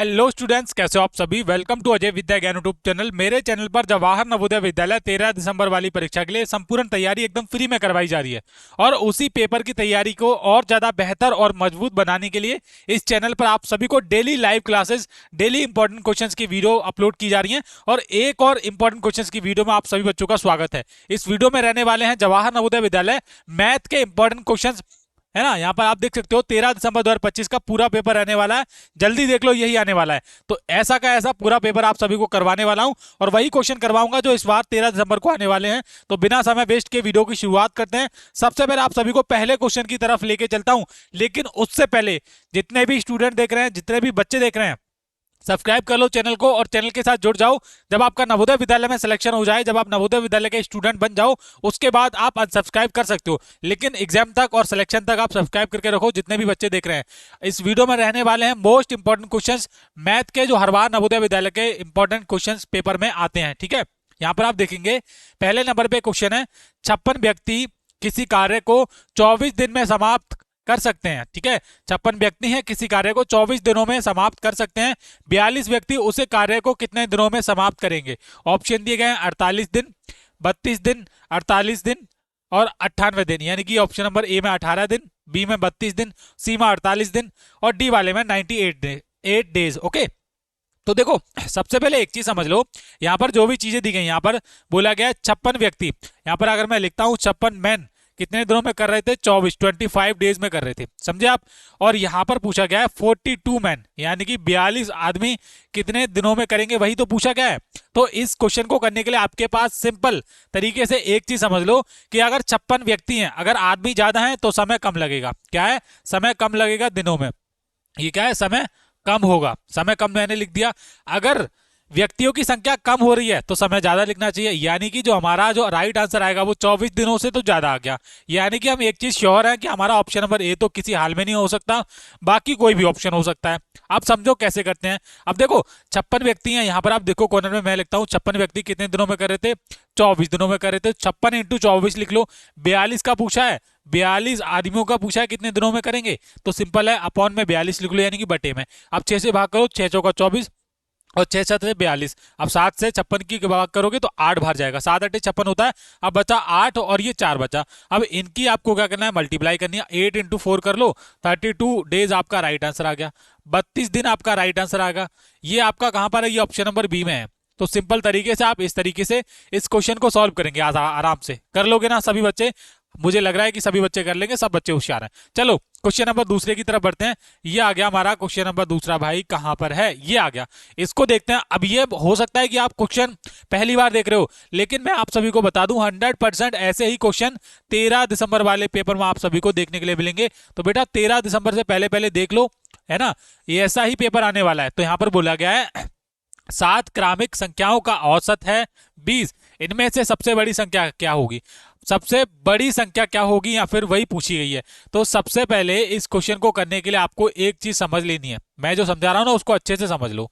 Hello students, कैसे हो आप सभी। वेलकम टू अजय विद्या ज्ञान यूट्यूब चैनल। मेरे चैनल पर जवाहर नवोदय विद्यालय 13 दिसंबर वाली परीक्षा के लिए संपूर्ण तैयारी एकदम फ्री में करवाई जा रही है और उसी पेपर की तैयारी को और ज्यादा बेहतर और मजबूत बनाने के लिए इस चैनल पर आप सभी को daily live classes, daily important questions की वीडियो अपलोड की जा रही है। और एक और इंपॉर्टेंट क्वेश्चंस की वीडियो में आप सभी बच्चों का स्वागत है। इस वीडियो में रहने वाले हैं जवाहर नवोदय विद्यालय मैथ के इंपॉर्टेंट क्वेश्चंस, है ना। यहाँ पर आप देख सकते हो 13 दिसंबर 2025 का पूरा पेपर रहने वाला है। जल्दी देख लो, यही आने वाला है। तो ऐसा का ऐसा पूरा पेपर आप सभी को करवाने वाला हूं और वही क्वेश्चन करवाऊंगा जो इस बार 13 दिसंबर को आने वाले हैं। तो बिना समय वेस्ट के वीडियो की शुरुआत करते हैं। सबसे पहले आप सभी को पहले क्वेश्चन की तरफ लेके चलता हूं, लेकिन उससे पहले जितने भी स्टूडेंट देख रहे हैं, जितने भी बच्चे देख रहे हैं, सब्सक्राइब कर लो चैनल को और चैनल के साथ जुड़ जाओ। जब आपका नवोदय विद्यालय में सिलेक्शन हो जाए, जब आप नवोदय विद्यालय के स्टूडेंट बन जाओ, उसके बाद आप अनसब्सक्राइब कर सकते हो, लेकिन एग्जाम तक और सिलेक्शन तक आप सब्सक्राइब करके रखो। जितने भी बच्चे देख रहे हैं, इस वीडियो में रहने वाले हैं मोस्ट इंपॉर्टेंट क्वेश्चंस मैथ के, जो हर बार नवोदय विद्यालय के इंपॉर्टेंट क्वेश्चंस पेपर में आते हैं। ठीक है, यहाँ पर आप देखेंगे पहले नंबर पे क्वेश्चन है, 56 व्यक्ति किसी कार्य को 24 दिन में समाप्त कर सकते हैं। ठीक है, 56 व्यक्ति हैं, किसी कार्य को 24 दिनों में समाप्त कर सकते हैं। 42 व्यक्ति उसे कार्य को कितने दिनों में समाप्त करेंगे। ऑप्शन दिए गए हैं 48 दिन, 32 दिन, 48 दिन और 98 दिन। यानी कि ऑप्शन नंबर ए में 18 दिन, बी में 32 दिन, सी में 48 दिन और डी वाले में 98 डेज। ओके, तो देखो सबसे पहले एक चीज समझ लो, यहाँ पर जो भी चीजें दी गई, यहाँ पर बोला गया 56 व्यक्ति। यहाँ पर अगर मैं लिखता हूँ 56 मैन कितने दिनों में कर रहे थे, 25 डेज में कर रहे थे, समझे आप। और यहां पर पूछा गया है 42 मैन, यानी कि 42 आदमी कितने दिनों में करेंगे, वही तो पूछा गया है। तो इस क्वेश्चन को करने के लिए आपके पास सिंपल तरीके से एक चीज समझ लो कि अगर 56 व्यक्ति हैं, अगर आदमी ज्यादा है तो समय कम लगेगा। क्या है, समय कम लगेगा दिनों में। ये क्या है, समय कम होगा। समय कम मैंने लिख दिया। अगर व्यक्तियों की संख्या कम हो रही है तो समय ज्यादा लिखना चाहिए, यानी कि जो हमारा जो राइट आंसर आएगा वो 24 दिनों से तो ज्यादा आ गया। यानी कि हम एक चीज श्योर है कि हमारा ऑप्शन नंबर ए तो किसी हाल में नहीं हो सकता, बाकी कोई भी ऑप्शन हो सकता है। आप समझो कैसे करते हैं। अब देखो 56 व्यक्ति हैं, यहाँ पर आप देखो कॉर्नर में मैं लिखता हूँ 56 व्यक्ति कितने दिनों में कर रहे थे, 24 दिनों में कर रहे थे। 56 इंटू 24 लिख लो। 42 का पूछा है, 42 आदमियों का पूछा है कितने दिनों में करेंगे, तो सिंपल है, अपॉन में 42 लिख लो, यानी कि बटे में। अब 6 से भाग करो, 6 चौका 24 और 6 7 से 42। अब 7 से 56 की भाग करोगे तो 8 बाहर जाएगा, 7 8 56 होता है। अब बचा 8 और ये 4 बचा। अब इनकी आपको क्या करना है, मल्टीप्लाई करनी है। 8 इंटू 4 कर लो, 32 डेज आपका राइट आंसर आ गया। 32 दिन आपका राइट आंसर आ गया। ये आपका कहां पर है, ये ऑप्शन नंबर बी में है। तो सिंपल तरीके से आप इस तरीके से इस क्वेश्चन को सॉल्व करेंगे, आराम से कर लोगे ना सभी बच्चे। मुझे लग रहा है कि सभी बच्चे कर लेंगे, सब बच्चे होशियार हैं। चलो क्वेश्चन नंबर दूसरे की तरफ बढ़ते हैं। ये आ गया हमारा क्वेश्चन नंबर दूसरा, भाई कहां पर है, ये आ गया। इसको देखते हैं। अब ये हो सकता है कि आप क्वेश्चन पहली बार देख रहे हो, लेकिन मैं आप सभी को बता दूं 100% ऐसे ही क्वेश्चन 13 दिसंबर वाले पेपर में आप सभी को देखने के लिए मिलेंगे। तो बेटा 13 दिसंबर से पहले पहले देख लो, है ना। ये ऐसा ही पेपर आने वाला है। तो यहां पर बोला गया है 7 क्रमिक संख्याओं का औसत है 20। इनमें से सबसे बड़ी संख्या क्या होगी, सबसे बड़ी संख्या क्या होगी, या फिर वही पूछी गई है। तो सबसे पहले इस क्वेश्चन को करने के लिए आपको एक चीज समझ लेनी है। मैं जो समझा रहा हूं ना उसको अच्छे से समझ लो,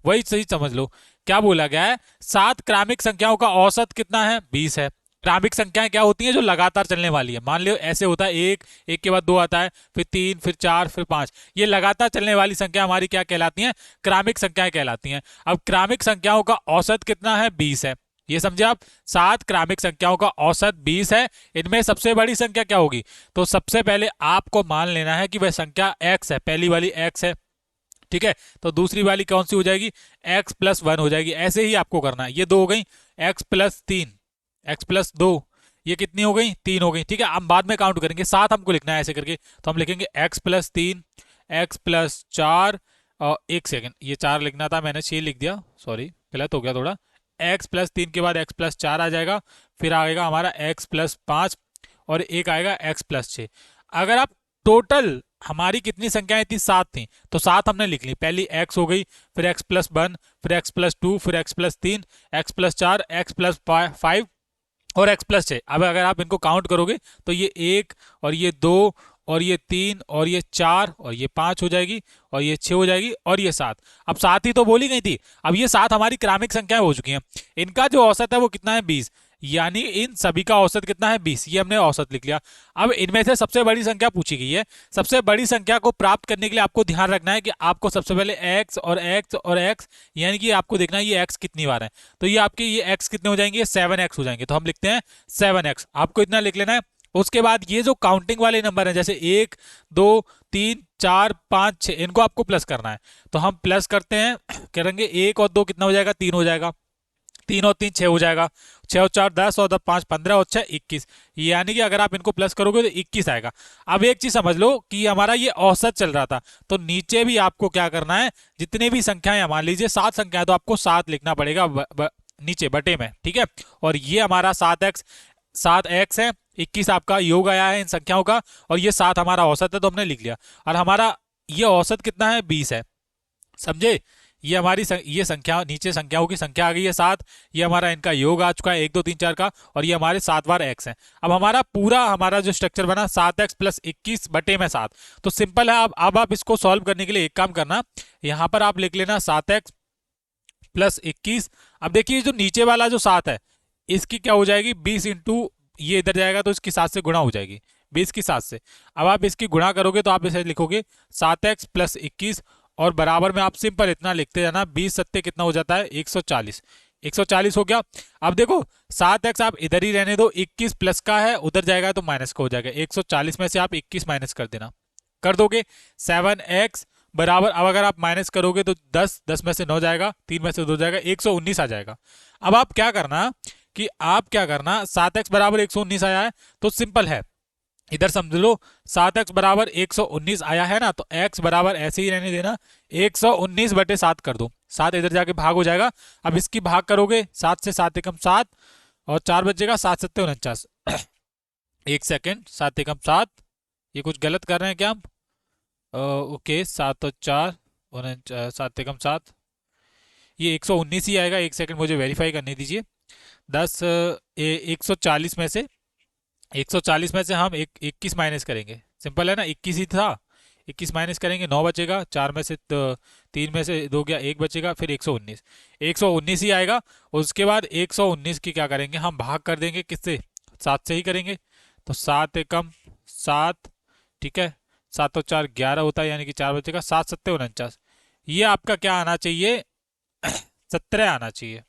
वही सही समझ लो। क्या बोला गया है, 7 क्रमिक संख्याओं का औसत कितना है, 20 है। क्रमिक संख्याएं क्या होती हैं, जो लगातार चलने वाली है। मान लो ऐसे होता है, एक एक के बाद 2 आता है, फिर 3, फिर 4, फिर 5। ये लगातार चलने वाली संख्या हमारी क्या कहलाती हैं, क्रमिक संख्याएं कहलाती हैं। अब क्रमिक संख्याओं का औसत कितना है, 20 है। ये समझे आप, 7 क्रमिक संख्याओं का औसत 20 है। इनमें सबसे बड़ी संख्या क्या होगी, तो सबसे पहले आपको मान लेना है कि वह संख्या x है। पहली वाली x है, ठीक है। तो दूसरी वाली कौन सी हो जाएगी, x प्लस 1 हो जाएगी। ऐसे ही आपको करना है। ये 2 हो गई, x प्लस 3, x प्लस 2, ये कितनी हो गई, 3 हो गई। ठीक है, हम बाद में काउंट करेंगे, 7 हमको लिखना है ऐसे करके। तो हम लिखेंगे x प्लस 3, x प्लस 4 और 1 सेकेंड, ये 4 लिखना था, मैंने 6 लिख दिया, सॉरी गलत हो गया थोड़ा। x प्लस 3 के बाद x प्लस 4 आ जाएगा, फिर आएगा हमारा x प्लस 5 और एक आएगा x प्लस 6। अगर आप टोटल हमारी कितनी संख्याएं थी, 7 थी, तो 7 हमने लिख ली। पहली x हो गई, फिर x प्लस 1, फिर x प्लस 2, फिर x plus 3, x plus 4, x plus 5 और x प्लस 6। अब अगर आप इनको काउंट करोगे तो ये 1 और ये 2 और ये 3 और ये 4 और ये 5 हो जाएगी और ये 6 हो जाएगी और ये 7। अब 7 ही तो बोली गई थी। अब ये 7 हमारी क्रमिक संख्याएं हो चुकी हैं। इनका जो औसत है वो कितना है, 20। यानी इन सभी का औसत कितना है 20, ये हमने औसत लिख लिया। अब इनमें से सबसे बड़ी संख्या पूछी गई है। सबसे बड़ी संख्या को प्राप्त करने के लिए आपको ध्यान रखना है कि आपको सबसे पहले x और x और x, यानी कि आपको देखना है ये x कितनी बार है। तो ये आपके ये x कितने हो जाएंगे, 7x हो जाएंगे। तो हम लिखते हैं 7x, आपको इतना लिख लेना है। उसके बाद ये जो काउंटिंग वाले नंबर हैं जैसे 1 2 3 4 5 6, इनको आपको प्लस करना है। तो हम प्लस करते हैं, करेंगे 1 और 2 कितना हो जाएगा, 3 हो जाएगा। 3 और 3 6 हो जाएगा। 6 और 4 10 और 5 15 और 6 21, यानी कि अगर आप इनको प्लस करोगे तो 21 आएगा। अब एक चीज समझ लो कि हमारा ये औसत चल रहा था, तो नीचे भी आपको क्या करना है, जितने भी संख्याएं, मान लीजिए 7 संख्याएं, तो आपको 7 लिखना पड़ेगा नीचे बटे में, ठीक है। और ये हमारा 7x है, 21 आपका योग आया है इन संख्याओं का, और ये 7 हमारा औसत है तो हमने लिख लिया। और हमारा ये औसत कितना है, 20 है, समझे। ये हमारी ये संख्या, नीचे संख्याओं की संख्या आ गई है 7, ये हमारा इनका योग आ चुका है 1 2 3 4 का, और ये हमारे 7 बार x है। अब हमारा जो स्ट्रक्चर बना 7x प्लस 21 बटे में 7, तो सिंपल है। अब आप इसको सॉल्व करने के लिए एक काम करना, यहाँ पर आप लिख लेना 7x प्लस 21। अब देखिए जो नीचे वाला जो 7 है, इसकी क्या हो जाएगी, 20 इंटू, ये इधर जाएगा तो इसकी 7 से गुणा हो जाएगी, 20 की 7 से। अब आप इसकी गुणा करोगे तो आप इसे लिखोगे 7x प्लस 21, और बराबर में आप सिंपल इतना लिखते जाना, 20 सत्ते कितना हो जाता है, 140। 140 हो गया। अब देखो 7x आप इधर ही रहने दो, 21 प्लस का है, उधर जाएगा तो माइनस का हो जाएगा। 140 में से आप 21 माइनस कर देना, कर दोगे 7x बराबर, अब अगर आप माइनस करोगे तो 10 में से 9 जाएगा, 3 में से 2 जाएगा, 119 आ जाएगा। अब आप क्या करना कि 7x बराबर 119 आया है, तो सिंपल है, इधर समझ लो 7x बराबर 119 आया है ना, तो x बराबर ऐसे ही रहने देना, 119 बटे 7 कर दो, 7 इधर जाके भाग हो जाएगा। अब इसकी भाग करोगे, 7 से 7 एकम 7, और 4 बचेगा, 7 सत्ते 49। एक सेकेंड, 7 एकम 7, ये कुछ गलत कर रहे हैं क्या हम? ओके, 7 और 4 7 एकम 7, ये 119 ही आएगा। एक सेकंड मुझे वेरीफाई करने दीजिए। 140 में से 140 में से हम 21 माइनस करेंगे, सिंपल है ना, 21 ही था, 21 माइनस करेंगे, 9 बचेगा, 4 में से 3 में से 2 गया, 1 बचेगा, फिर 119, 119 ही आएगा। उसके बाद 119 की क्या करेंगे, हम भाग कर देंगे किससे, 7 से ही करेंगे। तो 7 एकम 7, ठीक है, 7 और 4 11 होता है, यानी कि 4 बचेगा, 7 सत्ते 49। ये आपका क्या आना चाहिए, 17 आना चाहिए।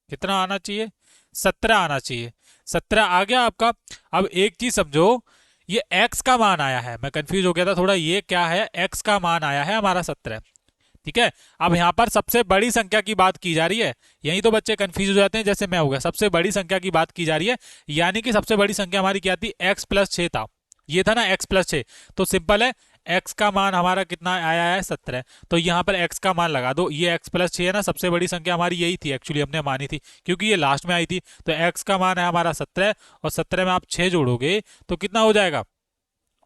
कितना आना चाहिए, 17 आना चाहिए। 17 आ गया आपका। अब एक चीज समझो, ये x का मान आया है, मैं कंफ्यूज हो गया था थोड़ा, ये क्या है, x का मान आया है हमारा 17, ठीक है। अब यहाँ पर सबसे बड़ी संख्या की बात की जा रही है, यही तो बच्चे कंफ्यूज हो जाते हैं, जैसे मैं हो गया, सबसे बड़ी संख्या की बात की जा रही है, यानी कि सबसे बड़ी संख्या हमारी क्या थी, x प्लस 6 था, ये था ना x प्लस 6। तो सिंपल है, x का मान हमारा कितना आया है, 17। तो यहाँ पर x का मान लगा दो, ये x प्लस 6 है ना, सबसे बड़ी संख्या हमारी यही थी, एक्चुअली हमने मानी थी क्योंकि ये लास्ट में आई थी। तो x का मान है हमारा 17, और 17 में आप 6 जोड़ोगे तो कितना हो जाएगा,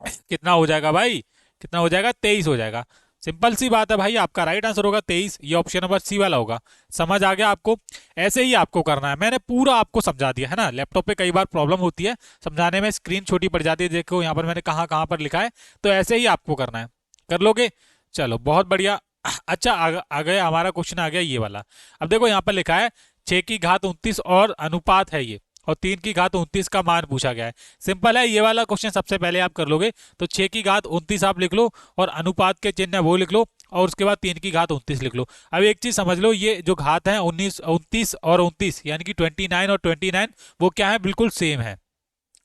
कितना हो जाएगा भाई, कितना हो जाएगा, 23 हो जाएगा। सिंपल सी बात है भाई, आपका राइट आंसर होगा 23, ये ऑप्शन नंबर सी वाला होगा। समझ आ गया आपको, ऐसे ही आपको करना है, मैंने पूरा आपको समझा दिया है ना। लैपटॉप पे कई बार प्रॉब्लम होती है समझाने में, स्क्रीन छोटी पड़ जाती है, देखो यहाँ पर मैंने कहाँ कहाँ पर लिखा है, तो ऐसे ही आपको करना है, कर लोगे, चलो बहुत बढ़िया। अच्छा आ गया हमारा क्वेश्चन, आ गया ये वाला। अब देखो यहाँ पर लिखा है 6 की घात 29 और अनुपात है ये, और 3 की घात 29 का मान पूछा गया है। सिंपल है, ये वाला क्वेश्चन सबसे पहले आप कर लोगे। तो 6 की घात 29 आप लिख लो, और अनुपात के चिन्ह है वो लिख लो, और उसके बाद 3 की घात 29 लिख लो। अब एक चीज समझ लो, ये जो घात है 29 और 29, यानी कि 29 और 29, वो क्या है, बिल्कुल सेम है।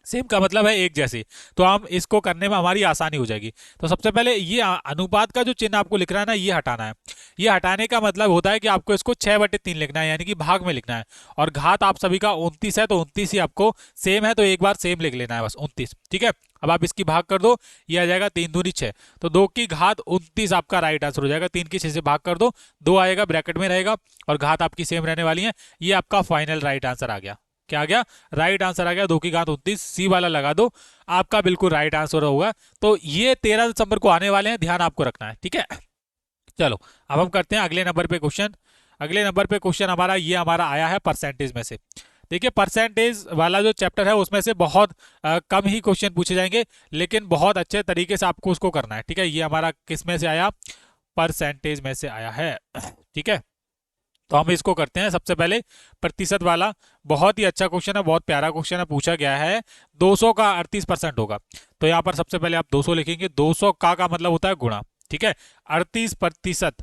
सेम का मतलब है एक जैसी, तो हम इसको करने में हमारी आसानी हो जाएगी। तो सबसे पहले ये अनुपात का जो चिन्ह आपको लिख रहा है ना, ये हटाना है। ये हटाने का मतलब होता है कि आपको इसको 6/3 लिखना है, यानी कि भाग में लिखना है। और घात आप सभी का 29 है, तो 29 ही आपको सेम है, तो एक बार सेम लिख लेना है बस, 29, ठीक है। अब आप इसकी भाग कर दो, ये आ जाएगा 3 दूनी 6, तो 2 की घात 29 आपका राइट आंसर हो जाएगा। 3 की 6 से भाग कर दो, 2 आएगा, ब्रैकेट में रहेगा, और घात आपकी सेम रहने वाली है। ये आपका फाइनल राइट आंसर आ गया। क्या आ गया, राइट आंसर आ गया, 2 की घात 29, सी वाला लगा दो, आपका बिल्कुल राइट आंसर होगा। तो ये 13 दिसंबर को आने वाले हैं, ध्यान आपको रखना है, ठीक है। चलो अब हम करते हैं अगले नंबर पे क्वेश्चन। अगले नंबर पे क्वेश्चन हमारा ये हमारा आया है परसेंटेज में से। देखिए परसेंटेज वाला जो चैप्टर है उसमें से बहुत कम ही क्वेश्चन पूछे जाएंगे, लेकिन बहुत अच्छे तरीके से आपको उसको करना है, ठीक है। ये हमारा किस में से आया, परसेंटेज में से आया है, ठीक है। तो हम इसको करते हैं सबसे पहले प्रतिशत वाला। बहुत ही अच्छा क्वेश्चन है, बहुत प्यारा क्वेश्चन है, पूछा गया है 200 का 38% होगा। तो यहाँ पर सबसे पहले आप 200 लिखेंगे, 200 का मतलब होता है गुणा, ठीक है, 38%।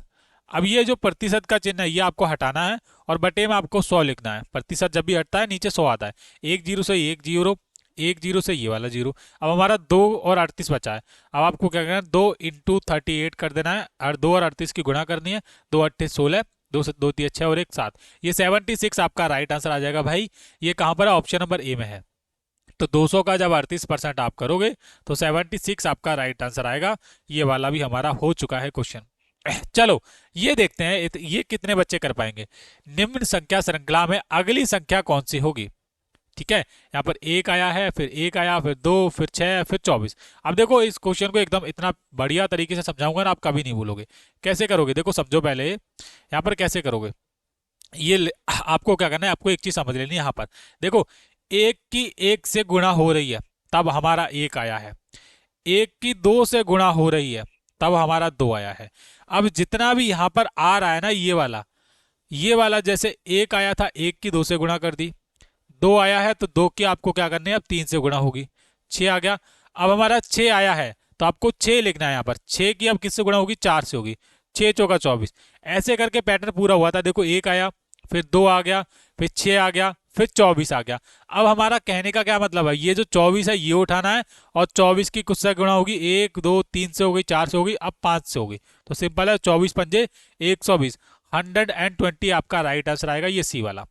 अब ये जो प्रतिशत का चिन्ह है ये आपको हटाना है और बटे में आपको 100 लिखना है। प्रतिशत जब भी हटता है नीचे 100 आता है। एक जीरो से एक जीरो, एक जीरो से ये वाला जीरो। अब हमारा 2 और 38 बचा है। अब आपको क्या करना है, 2 इंटू 38 कर देना है और 2 और 38 की गुणा करनी है। 2 अट्ठे 16, 2 से 2 3 6 और 1 7। ये 76 आपका राइट आंसर आ जाएगा भाई। ये कहाँ पर है, ऑप्शन नंबर ए में है। तो 200 का जब 38% आप करोगे तो 76 आपका राइट आंसर आएगा। ये वाला भी हमारा हो चुका है क्वेश्चन। चलो ये देखते हैं ये कितने बच्चे कर पाएंगे। निम्न संख्या श्रृंखला में अगली संख्या कौन सी होगी। ठीक है, यहाँ पर एक आया है, फिर एक आया, फिर 2, फिर 6, फिर 24। अब देखो इस क्वेश्चन को एकदम इतना बढ़िया तरीके से समझाऊंगा ना, आप कभी नहीं भूलोगे। कैसे करोगे, देखो समझो पहले यहाँ पर कैसे करोगे। आपको क्या करना है, आपको एक चीज समझ लेनी है। यहाँ पर देखो, एक की एक से गुणा हो रही है तब हमारा एक आया है। एक की 2 से गुणा हो रही है तब हमारा 2 आया है। अब जितना भी यहाँ पर आ रहा है ना, ये वाला जैसे एक आया था, एक की 2 से गुणा कर दी। 2 आया है तो 2 की आपको क्या करनी है, अब 3 से गुणा होगी, 6 आ गया। अब हमारा 6 आया है तो आपको 6 लिखना है। यहाँ पर 6 की अब किससे गुणा होगी, 4 से होगी। 6 चौका 24। ऐसे करके पैटर्न पूरा हुआ था। देखो एक आया, फिर 2 आ गया, फिर 6 आ गया, फिर 24 आ गया। अब हमारा कहने का क्या मतलब है, ये जो 24 है ये उठाना है और 24 की कुछ से गुणा होगी, 1 2 3 से हो गई, 4 से हो गई, अब 5 से होगी। तो सिंपल है, 24 पंजे 120, 120 आपका राइट आंसर आएगा, ये सी वाला।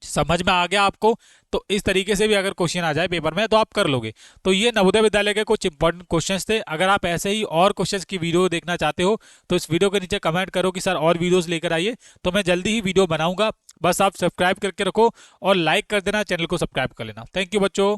समझ में आ गया आपको। तो इस तरीके से भी अगर क्वेश्चन आ जाए पेपर में तो आप कर लोगे। तो ये नवोदय विद्यालय के कुछ इंपॉर्टेंट क्वेश्चंस थे। अगर आप ऐसे ही और क्वेश्चंस की वीडियो देखना चाहते हो तो इस वीडियो के नीचे कमेंट करो कि सर और वीडियोस लेकर आइए, तो मैं जल्दी ही वीडियो बनाऊंगा। बस आप सब्सक्राइब करके रखो और लाइक कर देना, चैनल को सब्सक्राइब कर लेना। थैंक यू बच्चों।